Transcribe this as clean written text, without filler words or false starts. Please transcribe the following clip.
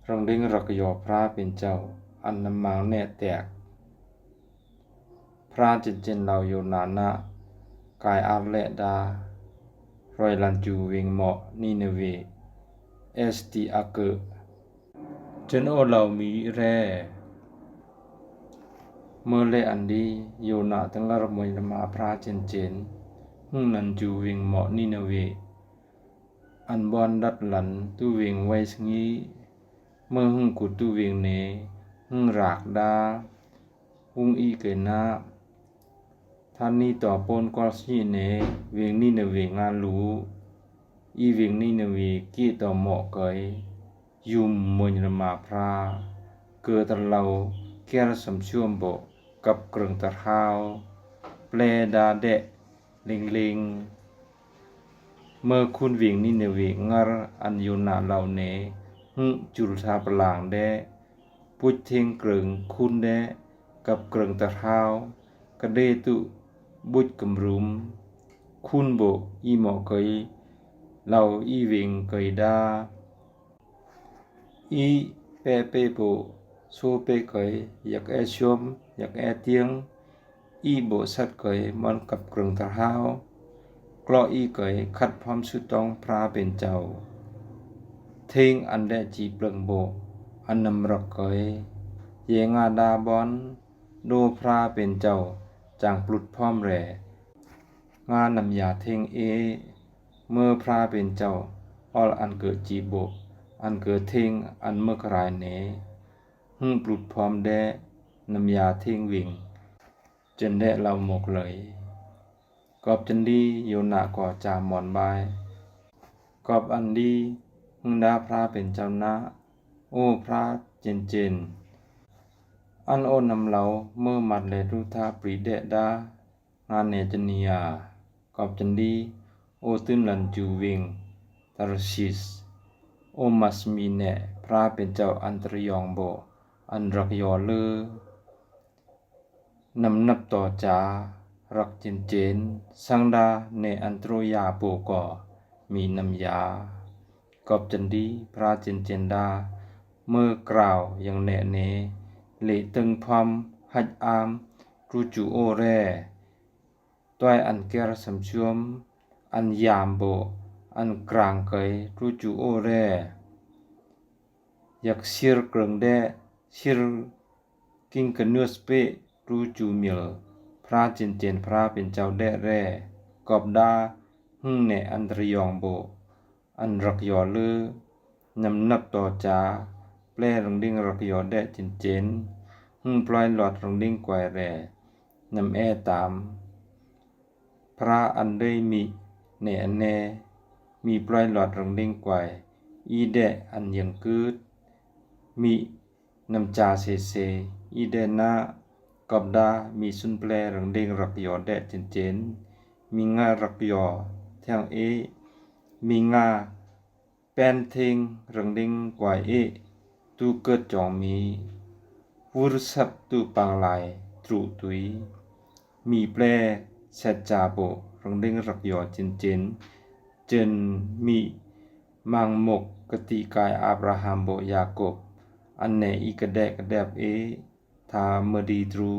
รองดิ้งรักยอพระเป็นเจ้าอันนำมังแน่แตกพระจิตเจนเราอยู่นานะกายอาเละดารอยลันจูวิงเหมาะนีเนเวเอสตีอาเกจนโอเรามีแร่เมื่อเลอันดีอยู่นาตั้งละรมวยมาพระจินเจนหุ่งนันจูวิงเหมาะนีเนเวอันบอนดัดหลันตูวิงไว้สงี้เมื่อหุ่งกุดตูวิงเนหุ่งรากดาหุ่งอีเกนาท่านนี้ต่อปนกอลสีเนเวงนี่เนเวงานรู้อีเวงนี่เนเวกี้ต่อเหมาะเกยยุมมวยมาพระเกิดตะเราแก่สมช่วมโบกับเกรงตะเท้าเปลดาเดะลิงเมื่อคุณเวงนี่เนเวงารอันยุนาเราเนหึจุลทาปลางเดะพุทเทงเกรงคุณเดะกับเกรงตะเท้ากระเดตุบุตรกำรุมคุณโบอีหมอเกยเราอีเวงเกยดาอีเปเปโบโซเปเกยอยากชมอยากเตียงอีโบสัดเกยมันกับเกรงตะเท้ากลออีเกยขัดพร้อมสุดต้องพระเป็นเจ้าเทงอันเดจีเปลืองโบอันนำรักเกยเยงาดาบอนโดพระเป็นเจ้าจางปลุดพร้อมแร่งานนำยาเทงเมื่อพระเป็นเจ้าออลอันเกิดจีโบอันเกิดเทงอันเมื่อกรายเนหึ่งปลุดพร้อมแดนำยาเทงวิ่งจนแดเราหมกเลยกอบจันดีโยนาก่อจามหมอนบายกอบอันดีหึ่งดาพระเป็นเจ้านะโอ้พระเจนอันโอนำเราเมื่อมัดเลรุธาปรีเดดางานเนจเนียกอบจันดีโอตึนลันจูวิงตารชิสโอมัสมีเนพระเป็นเจ้าอันตรยองโบอันรักยอเลอนำนับต่อจารักเจนสังดาเนอันตรยาโปก่อมีนำยากอบจันดีพระเจนดาเมื่อกล่าวอย่างแนเนเลตึงพรมหัดอามรูจูโอแรต้อยอันแก่สมชวมอันยามโบอันกลางเกยรูจูโอแรอยากสิรเกรงแดสิรกิงกันเนื้อสเปรูจูมิลพระเจนพระเป็นเจ้าแดแร่กอบดาหึ่งเนอันตรยองโบอันรักยอเลอนำนับต่อจาแปลรังดิ้งรักยอแดเจนหึ่งปล่อยหลอดรังดิ้งไกวแร่นำตามพระอันได้มีเนอันแนมีปล่อยหลอดรังดิ้งไกวอีเดอันยังกืดมีนำจาเซอีเดนากอบดามีสุนแปลรังดิ้งรักยอแดเจนมีงารักยอแทงมีงาแปนเทงรังดิ้งไกวตูเกิดจองมีวุรสับตูปังลายตรุตุยมีแปลเซจาโบรังดิ้งรักยอเจนมีมังมกกติกายอับราฮัมโบยาโกบอันเนอีกระแดบทาเมดีตรู